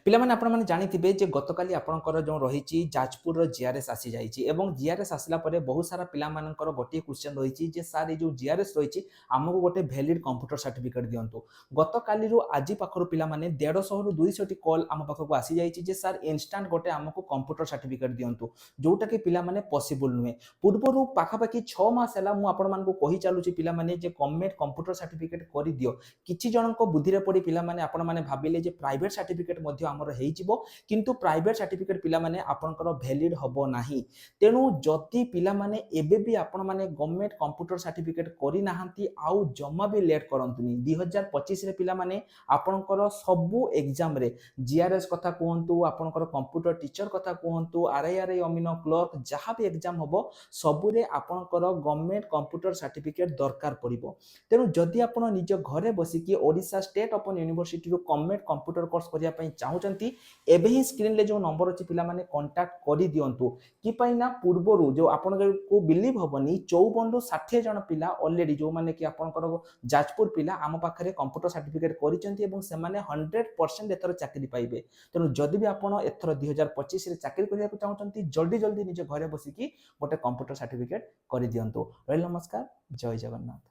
ପିଲାମାନେ ଆପଣମାନେ ଜାଣିଥିବେ ଯେ ଗତକାଲି ଆପଣଙ୍କର ଯେଉଁ ରହିଛି ଯାଜପୁରର ଜିଆର୍ଏସ୍ ଆସିଯାଇଛି ଏବଂ ଜିଆର୍ଏସ୍ ଆସିଲା ପରେ ବହୁତ ସାରା ପିଲାମାନଙ୍କର ଗୋଟିଏ କ୍ୱେଶ୍ଚନ୍ ରହିଛି ଯେ ସାର୍ ଏଇ ଯେଉଁ ଜିଆର୍ଏସ୍ ରହିଛି ଆମକୁ ଗୋଟେ ଭ୍ୟାଲିଡ୍ କମ୍ପ୍ୟୁଟର ସାର୍ଟିଫିକେଟ୍ ଦିଅନ୍ତୁ। ଗତକାଲିରୁ ଆଜି ପାଖରୁ ପିଲାମାନେ 150ରୁ 200ଟି କଲ୍ ଆମ ପାଖକୁ ଆସିଯାଇଛି ଯେ ସାର୍ ଇନଷ୍ଟାଣ୍ଟ ଗୋଟେ ଆମକୁ କମ୍ପ୍ୟୁଟର ସାର୍ଟିଫିକେଟ୍ ଦିଅନ୍ତୁ, ଯେଉଁଟାକି ପିଲାମାନେ ପସିବୁଲ୍ ନୁହେଁ। ପୂର୍ବରୁ ପାଖାପାଖି 6 ମାସ ହେଲା ମୁଁ ଆପଣମାନଙ୍କୁ କହି ଚାଲୁଛି ପିଲାମାନେ ଯେ ଗଭର୍ଣ୍ଣମେଣ୍ଟ କମ୍ପ୍ୟୁଟର ସାର୍ଟିଫିକେଟ୍ କରିଦିଅ। କିଛି ଜଣଙ୍କ ବୁଦ୍ଧିରେ ପଡ଼ି ପିଲାମାନେ ଆପଣମାନେ ଭାବିଲେ ଯେ ପ୍ରାଇଭେଟ୍ ସାର୍ଟିଫିକେଟ୍ ମଧ୍ୟ ଆମର ହେଇଯିବ, କିନ୍ତୁ ପ୍ରାଇଭେଟ୍ ସାର୍ଟିଫିକେଟ୍ ପିଲାମାନେ ଆପଣଙ୍କର ଭ୍ୟାଲିଡ୍ ହେବ ନାହିଁ। ତେଣୁ ଯଦି ପିଲାମାନେ ଏବେ ବି ଆପଣମାନେ ଗଭର୍ଣ୍ଣମେଣ୍ଟ କମ୍ପ୍ୟୁଟର ସାର୍ଟିଫିକେଟ୍ କରିନାହାନ୍ତି ଆଉ ଜମା ବି ଲେଟ୍ କରନ୍ତୁନି। 2025ରେ ପିଲାମାନେ ଆପଣଙ୍କର ସବୁ ଏକ୍ଜାମରେ ଜିଆର୍ଏସ୍ କଥା କୁହନ୍ତୁ, ଆପଣଙ୍କର କମ୍ପ୍ୟୁଟର ଟିଚର କଥା କୁହନ୍ତୁ, ଆର୍ଆଇ ଅମିନ କ୍ଲର୍କ ଯାହା ବି ଏକ୍ଜାମ ହେବ ସବୁରେ ଆପଣଙ୍କର ଗଭର୍ଣ୍ଣମେଣ୍ଟ କମ୍ପ୍ୟୁଟର ସାର୍ଟିଫିକେଟ୍ ଦରକାର ପଡ଼ିବ। ତେଣୁ ଯଦି ଆପଣ ନିଜ ଘରେ ବସିକି ଓଡ଼ିଶା ଷ୍ଟେଟ୍ ଓପନ୍ ୟୁନିଭର୍ସିଟିରୁ ଗଭର୍ଣ୍ଣମେଣ୍ଟ କମ୍ପ୍ୟୁଟର କୋର୍ସ କରିବା ପାଇଁ ଚାହୁଁଛନ୍ତି, ଏବେ ହିଁ ସ୍କ୍ରିନ୍ରେ ଯେଉଁ ନମ୍ବର ଅଛି ପିଲାମାନେ କଣ୍ଟାକ୍ଟ କରିଦିଅନ୍ତୁ। କି ପାଇଁ ନା ପୂର୍ବରୁ ଯେଉଁ ଆପଣଙ୍କୁ ବିଲିଭ୍ ହେବନି 54ରୁ 60 ଜଣ ପିଲା ଅଲରେଡ଼ି ଯେଉଁମାନେ କି ଆପଣଙ୍କର ଯାଜପୁର ପିଲା ଆମ ପାଖରେ କମ୍ପ୍ୟୁଟର ସାର୍ଟିଫିକେଟ୍ କରିଛନ୍ତି ଏବଂ ସେମାନେ 100% ଏଥର ଚାକିରି ପାଇବେ। ତେଣୁ ଯଦି ବି ଆପଣ ଏଥର 2025ରେ ଚାକିରି କରିବାକୁ ଚାହୁଁଛନ୍ତି ଜଲ୍ଦି ନିଜ ଘରେ ବସିକି ଗୋଟେ କମ୍ପ୍ୟୁଟର ସାର୍ଟିଫିକେଟ୍ କରିଦିଅନ୍ତୁ। ରହିଲି ନମସ୍କାର, ଜୟ ଜଗନ୍ନାଥ।